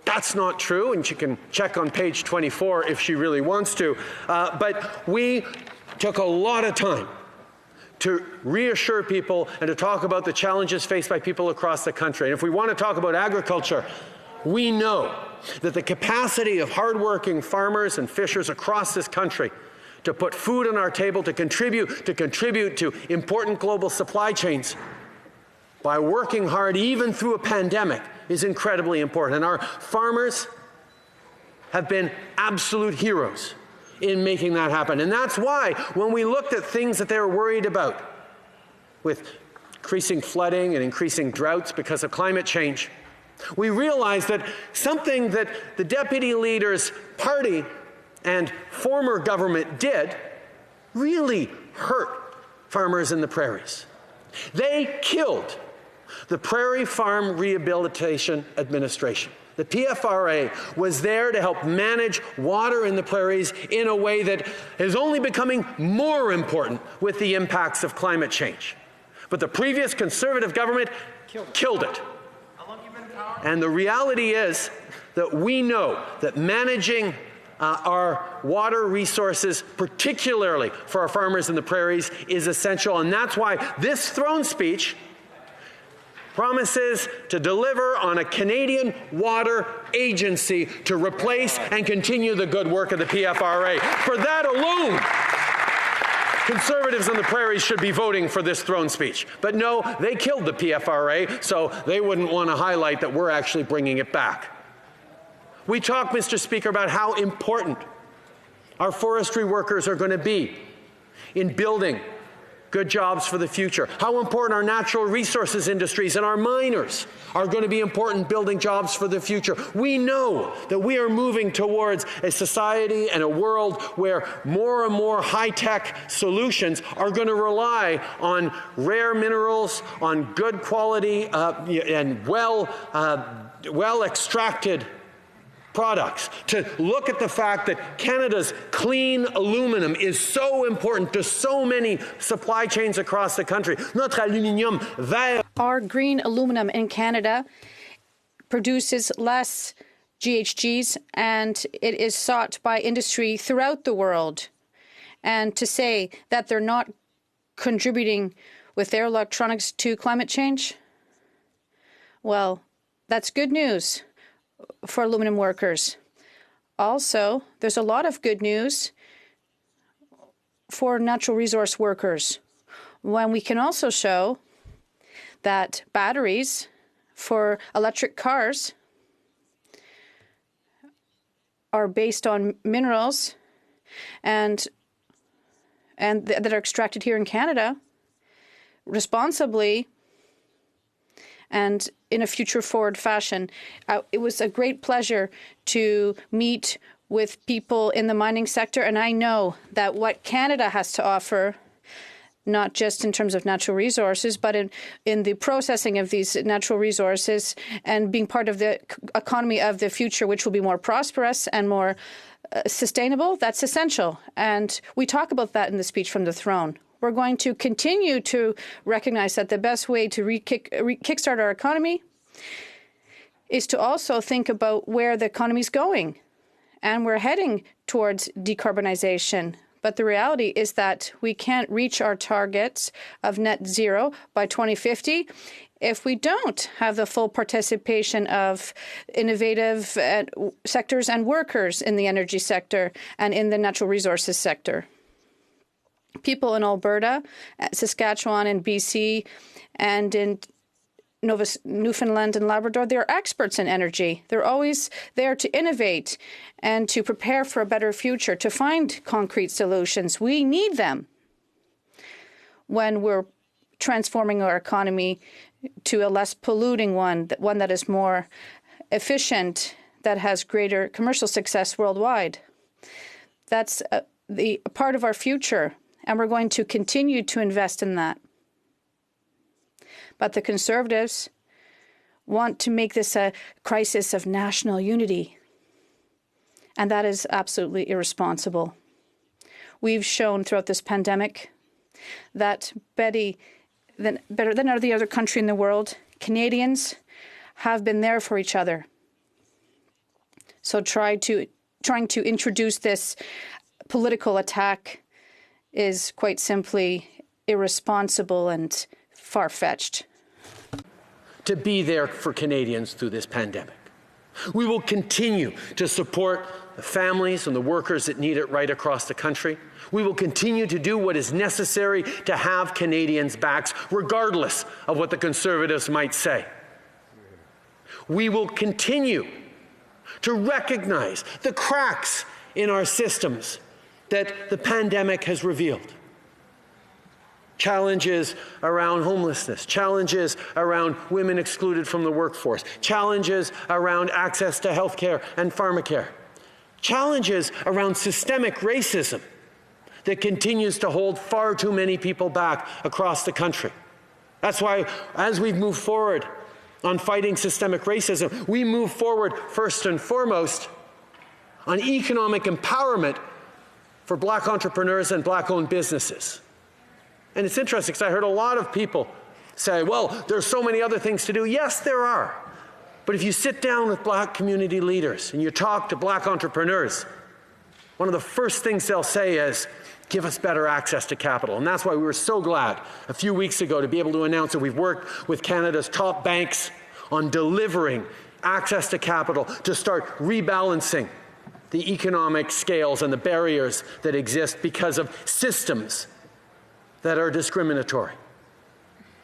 That's not true, and she can check on page 24 if she really wants to. But we took a lot of time to reassure people and to talk about the challenges faced by people across the country. And if we want to talk about agriculture, we know that the capacity of hardworking farmers and fishers across this country to put food on our table, to contribute to important global supply chains by working hard even through a pandemic is incredibly important. And our farmers have been absolute heroes in making that happen. And that's why when we looked at things that they were worried about with increasing flooding and increasing droughts because of climate change, we realized that something that the deputy leader's party and former government did really hurt farmers in the prairies. They killed the Prairie Farm Rehabilitation Administration. The PFRA was there to help manage water in the prairies in a way that is only becoming more important with the impacts of climate change. But the previous Conservative government killed it. And the reality is that we know that managing our water resources, particularly for our farmers in the prairies, is essential. And that's why this throne speech promises to deliver on a Canadian water agency to replace and continue the good work of the PFRA. For that alone, Conservatives on the prairies should be voting for this throne speech. But no, they killed the PFRA, so they wouldn't want to highlight that we're actually bringing it back. We talk, Mr. Speaker, about how important our forestry workers are going to be in building good jobs for the future, how important our natural resources industries and our miners are going to be important building jobs for the future. We know that we are moving towards a society and a world where more and more high-tech solutions are going to rely on rare minerals, on good quality and well-extracted products. To look at the fact that Canada's clean aluminum is so important to so many supply chains across the country. Notre aluminium vert. Our green aluminum in Canada produces less GHGs, and it is sought by industry throughout the world. And to say that they're not contributing with their electronics to climate change, well, that's good news for aluminum workers. Also, there's a lot of good news for natural resource workers when we can also show that batteries for electric cars are based on minerals and that are extracted here in Canada responsibly and in a future-forward fashion. It was a great pleasure to meet with people in the mining sector, and I know that what Canada has to offer, not just in terms of natural resources, but in the processing of these natural resources and being part of the economy of the future, which will be more prosperous and more sustainable, that's essential. And we talk about that in the speech from the throne. We're going to continue to recognize that the best way to kickstart our economy is to also think about where the economy is going. And we're heading towards decarbonization. But the reality is that we can't reach our targets of net zero by 2050 if we don't have the full participation of innovative sectors and workers in the energy sector and in the natural resources sector. People in Alberta, Saskatchewan, and BC, and in Newfoundland and Labrador, they're experts in energy. They're always there to innovate and to prepare for a better future, to find concrete solutions. We need them when we're transforming our economy to a less polluting one that is more efficient, that has greater commercial success worldwide. That's the part of our future, and we're going to continue to invest in that. But the Conservatives want to make this a crisis of national unity, and that is absolutely irresponsible. We've shown throughout this pandemic that better than any other country in the world, Canadians have been there for each other. So trying to introduce this political attack is quite simply irresponsible and far-fetched. To be there for Canadians through this pandemic. We will continue to support the families and the workers that need it right across the country. We will continue to do what is necessary to have Canadians' backs, regardless of what the Conservatives might say. We will continue to recognize the cracks in our systems that the pandemic has revealed. Challenges around homelessness, challenges around women excluded from the workforce, challenges around access to health care and pharmacare, challenges around systemic racism that continues to hold far too many people back across the country. That's why, as we've moved forward on fighting systemic racism, we move forward first and foremost on economic empowerment for Black entrepreneurs and Black-owned businesses. And it's interesting because I heard a lot of people say, well, there's so many other things to do. Yes, there are. But if you sit down with Black community leaders and you talk to Black entrepreneurs, one of the first things they'll say is, give us better access to capital. And that's why we were so glad a few weeks ago to be able to announce that we've worked with Canada's top banks on delivering access to capital to start rebalancing the economic scales and the barriers that exist because of systems that are discriminatory.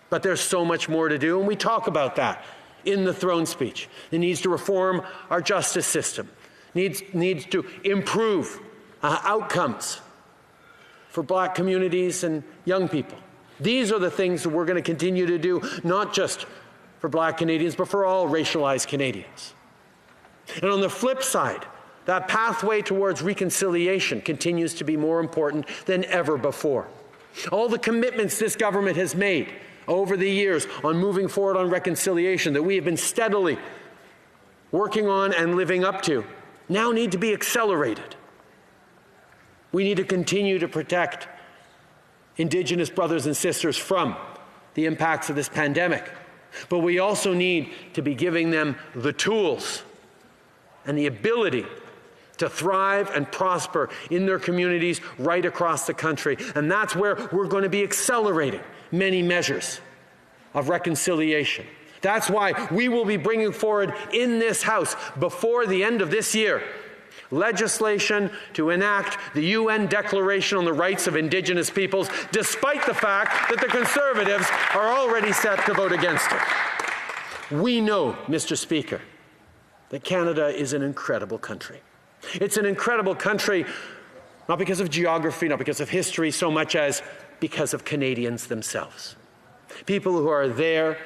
But there's so much more to do, and we talk about that in the throne speech. It needs to reform our justice system, needs to improve outcomes for Black communities and young people. These are the things that we're going to continue to do, not just for Black Canadians, but for all racialized Canadians. And on the flip side, that pathway towards reconciliation continues to be more important than ever before. All the commitments this government has made over the years on moving forward on reconciliation that we have been steadily working on and living up to now need to be accelerated. We need to continue to protect Indigenous brothers and sisters from the impacts of this pandemic. But we also need to be giving them the tools and the ability to thrive and prosper in their communities right across the country. And that's where we're going to be accelerating many measures of reconciliation. That's why we will be bringing forward in this House before the end of this year legislation to enact the UN Declaration on the Rights of Indigenous Peoples, despite the fact that the Conservatives are already set to vote against it. We know, Mr. Speaker, that Canada is an incredible country. It's an incredible country not because of geography, not because of history, so much as because of Canadians themselves. People who are there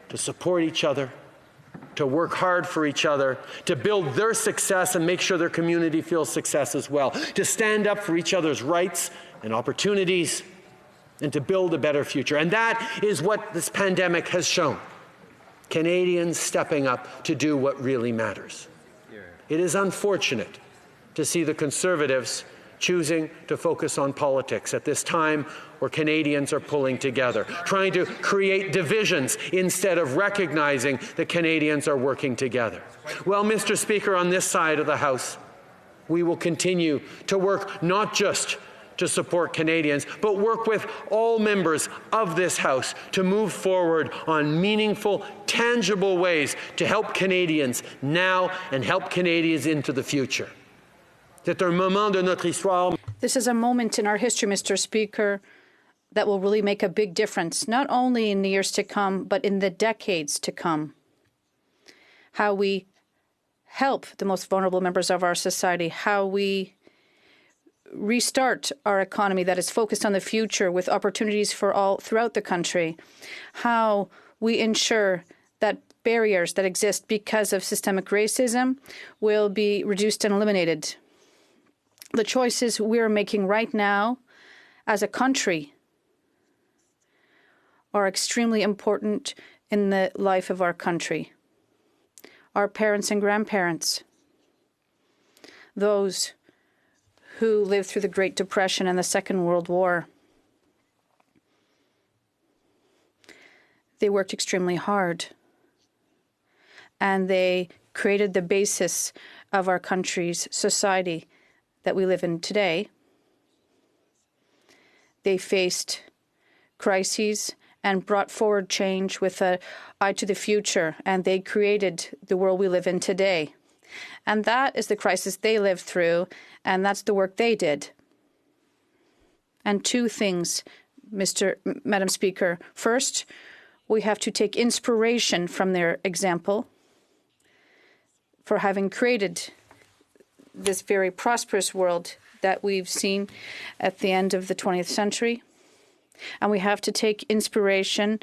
to support each other, to work hard for each other, to build their success and make sure their community feels success as well, to stand up for each other's rights and opportunities, and to build a better future. And that is what this pandemic has shown. Canadians stepping up to do what really matters. It is unfortunate to see the Conservatives choosing to focus on politics at this time where Canadians are pulling together, trying to create divisions instead of recognizing that Canadians are working together. Well, Mr. Speaker, on this side of the House, we will continue to work not just to support Canadians, but work with all members of this House to move forward on meaningful, tangible ways to help Canadians now and help Canadians into the future. This is a moment in our history, Mr. Speaker, that will really make a big difference, not only in the years to come, but in the decades to come. How we help the most vulnerable members of our society, how we restart our economy that is focused on the future with opportunities for all throughout the country, how we ensure that barriers that exist because of systemic racism will be reduced and eliminated. The choices we're making right now as a country are extremely important in the life of our country. Our parents and grandparents, those who lived through the Great Depression and the Second World War, they worked extremely hard, and they created the basis of our country's society that we live in today. They faced crises and brought forward change with an eye to the future, and they created the world we live in today. And that is the crisis they lived through, and that's the work they did. And two things, Madam Speaker. First, we have to take inspiration from their example for having created this very prosperous world that we've seen at the end of the 20th century. And we have to take inspiration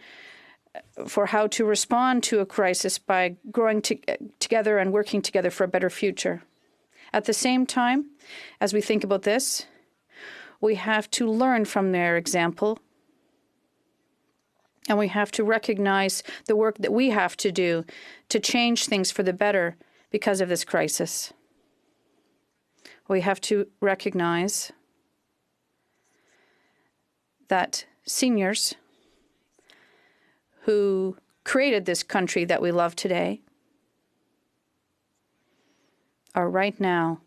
for how to respond to a crisis by growing together and working together for a better future. At the same time, as we think about this, we have to learn from their example, and we have to recognize the work that we have to do to change things for the better because of this crisis. We have to recognize that seniors who created this country that we love today are right now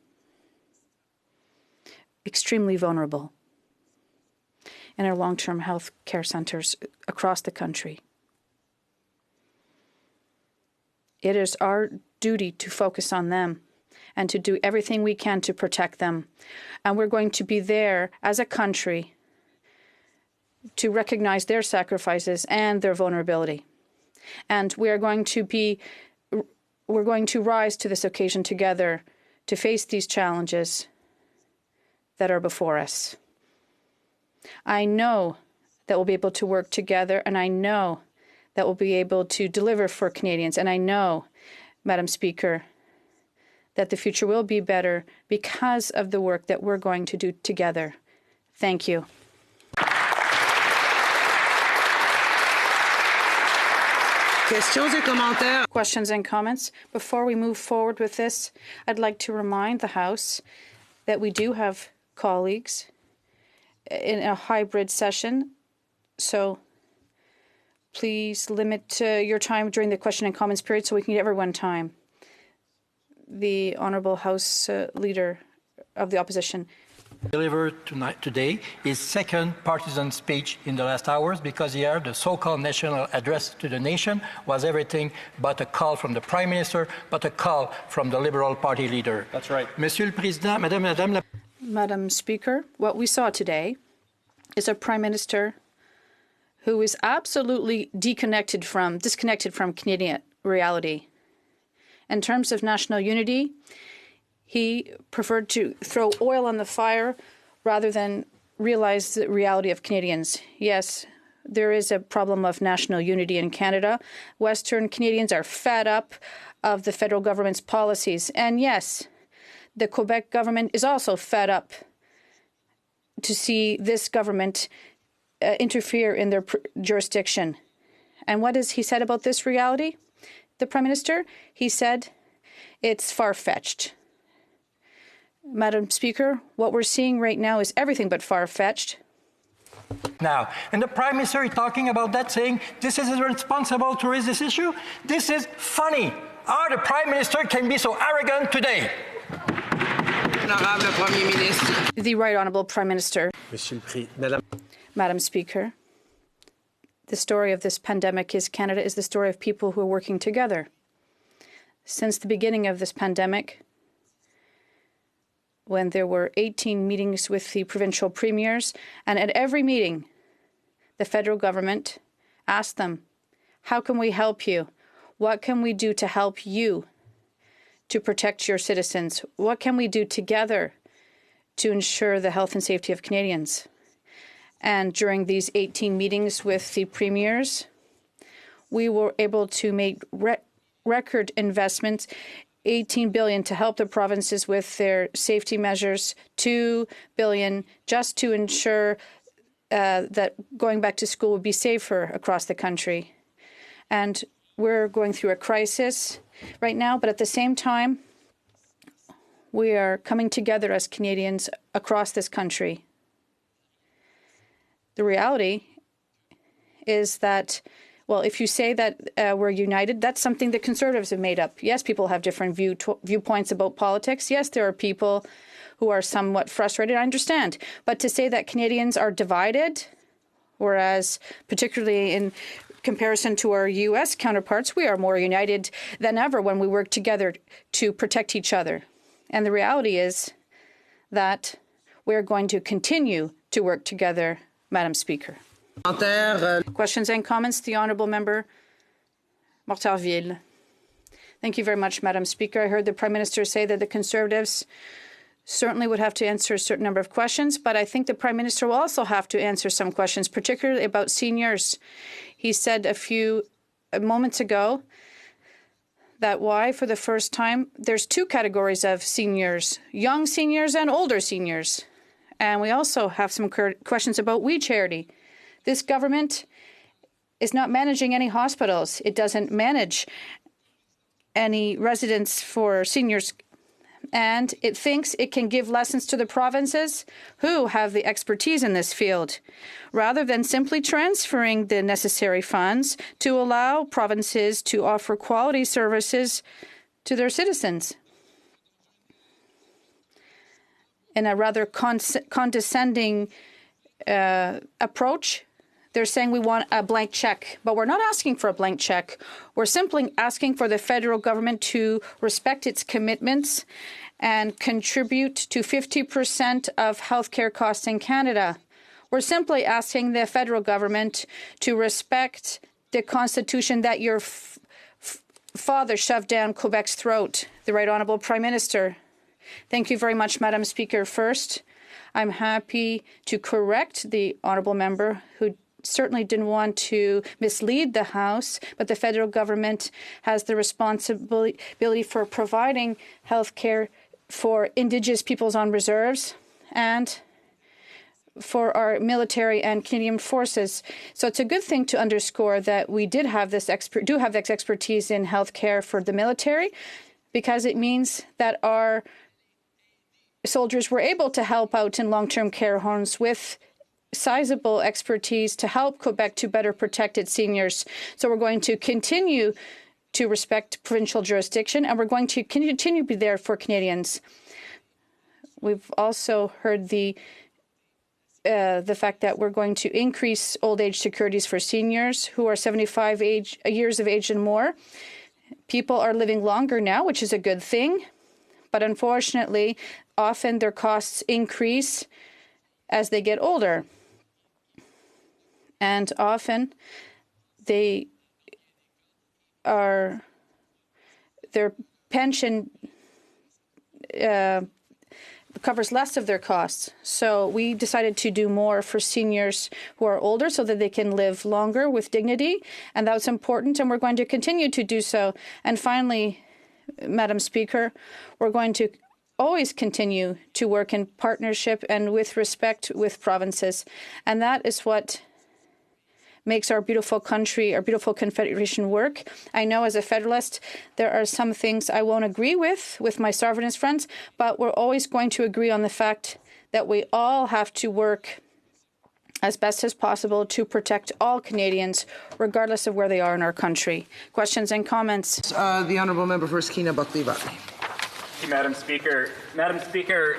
extremely vulnerable in our long-term health care centers across the country. It is our duty to focus on them and to do everything we can to protect them. And we're going to be there as a country to recognize their sacrifices and their vulnerability. And we're going to rise to this occasion together to face these challenges that are before us. I know that we'll be able to work together, and I know that we'll be able to deliver for Canadians. And I know, Madam Speaker, that the future will be better because of the work that we're going to do together. Thank you. Questions and comments? Before we move forward with this, I'd like to remind the House that we do have colleagues in a hybrid session, so please limit your time during the question and comments period so we can give everyone time. The Honourable House Leader of the Opposition. Delivered today his second partisan speech in the last hours, because here the so-called national address to the nation was everything but a call from the Prime Minister, but a call from the Liberal Party leader. That's right. Monsieur le Président, Madam Speaker, what we saw today is a Prime Minister who is absolutely disconnected from Canadian reality. In terms of national unity, he preferred to throw oil on the fire rather than realize the reality of Canadians. Yes, there is a problem of national unity in Canada. Western Canadians are fed up of the federal government's policies. And yes, the Quebec government is also fed up to see this government interfere in their jurisdiction. And what has he said about this reality, the Prime Minister? He said it's far-fetched. Madam Speaker, what we're seeing right now is everything but far-fetched. Now, and the Prime Minister is talking about that, saying this is irresponsible to raise this issue. This is funny. How the Prime Minister can be so arrogant today? The Right Honourable Prime Minister. Madam Speaker, the story of this pandemic is Canada is the story of people who are working together. Since the beginning of this pandemic, when there were 18 meetings with the provincial premiers, and at every meeting, the federal government asked them, how can we help you? What can we do to help you to protect your citizens? What can we do together to ensure the health and safety of Canadians? And during these 18 meetings with the premiers, we were able to make record investments, $18 billion to help the provinces with their safety measures, $2 billion just to ensure that going back to school would be safer across the country. And we're going through a crisis right now, but at the same time, we are coming together as Canadians across this country. The reality is that, well, if you say that we're united, that's something the Conservatives have made up. Yes, people have different viewpoints about politics. Yes, there are people who are somewhat frustrated. I understand. But to say that Canadians are divided, whereas particularly in comparison to our U.S. counterparts, we are more united than ever when we work together to protect each other. And the reality is that we're going to continue to work together, Madam Speaker. Questions and comments? The Honourable Member Mortarville. Thank you very much, Madam Speaker. I heard the Prime Minister say that the Conservatives certainly would have to answer a certain number of questions, but I think the Prime Minister will also have to answer some questions, particularly about seniors. He said a few moments ago that why, for the first time, there's two categories of seniors, young seniors and older seniors. And we also have some questions about We Charity. This government is not managing any hospitals. It doesn't manage any residence for seniors. And it thinks it can give lessons to the provinces who have the expertise in this field, rather than simply transferring the necessary funds to allow provinces to offer quality services to their citizens. In a rather condescending approach, they're saying we want a blank check, but we're not asking for a blank check. We're simply asking for the federal government to respect its commitments and contribute to 50% of healthcare costs in Canada. We're simply asking the federal government to respect the Constitution that your father shoved down Quebec's throat. The Right Honourable Prime Minister. Thank you very much, Madam Speaker. First, I'm happy to correct the Honourable Member who certainly didn't want to mislead the House, but the federal government has the responsibility for providing health care for Indigenous peoples on reserves and for our military and Canadian forces. So it's a good thing to underscore that we have this expertise in health care for the military, because it means that our soldiers were able to help out in long-term care homes with sizable expertise to help Quebec to better protect its seniors. So we're going to continue to respect provincial jurisdiction, and we're going to continue to be there for Canadians. We've also heard the fact that we're going to increase old age securities for seniors who are 75 years of age and more. People are living longer now, which is a good thing, but unfortunately, often their costs increase as they get older. And often they are their pension covers less of their costs. So we decided to do more for seniors who are older so that they can live longer with dignity. And that was important, and we're going to continue to do so. And finally, Madam Speaker, we're going to always continue to work in partnership and with respect with provinces. And that is what makes our beautiful country, our beautiful Confederation work. I know as a Federalist, there are some things I won't agree with my sovereignist friends, but we're always going to agree on the fact that we all have to work as best as possible to protect all Canadians, regardless of where they are in our country. Questions and comments? The Honourable Member for Skeena Buckley Valley. Thank you, Madam Speaker. Madam Speaker,